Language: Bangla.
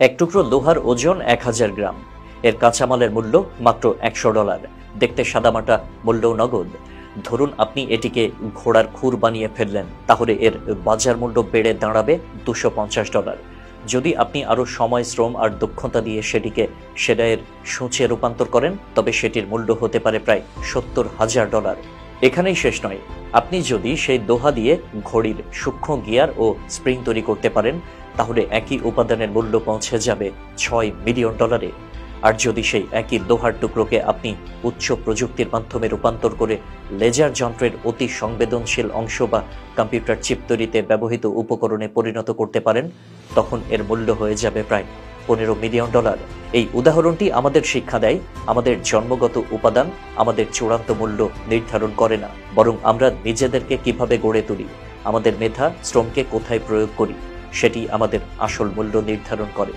এক টুকরো লোহার ওজন 1000 গ্রাম। এর কাঁচামালের মূল্য মাত্র $100। দেখতে সাদামাটা, মূল্যও নগদ। ধরুন আপনি এটিকে ঘোড়ার খুর বানিয়ে ফেললেন, তাহলে এর বাজার মূল্য বেড়ে দাঁড়াবে $250। যদি আপনি আরও সময়, শ্রম আর দক্ষতা দিয়ে সেটিকে সেলাইয়ের সূঁচে রূপান্তর করেন, তবে সেটির মূল্য হতে পারে প্রায় $70,000। এখানেই শেষ নয়, আপনি যদি সেই লোহা দিয়ে ঘড়ির সূক্ষ্ম গিয়ার ও স্প্রিং তৈরি করতে পারেন, তাহলে একই উপাদানের মূল্য পৌঁছে যাবে $6 মিলিয়ন। আর যদি সেই একই লোহার টুকরোকে আপনি উচ্চ প্রযুক্তির মাধ্যমে রূপান্তর করে লেজার যন্ত্রের অতি সংবেদনশীল অংশ বা কম্পিউটার চিপ তৈরিতে ব্যবহৃত উপকরণে পরিণত করতে পারেন, তখন এর মূল্য হয়ে যাবে প্রায় $15 মিলিয়ন। এই উদাহরণটি আমাদের শিক্ষা দেয়, আমাদের জন্মগত উপাদান আমাদের চূড়ান্ত মূল্য নির্ধারণ করে না, বরং আমরা নিজেদেরকে কিভাবে গড়ে তুলি, আমাদের মেধা, শ্রমকে কোথায় প্রয়োগ করি, সেটি আমাদের আসল মূল্য নির্ধারণ করে।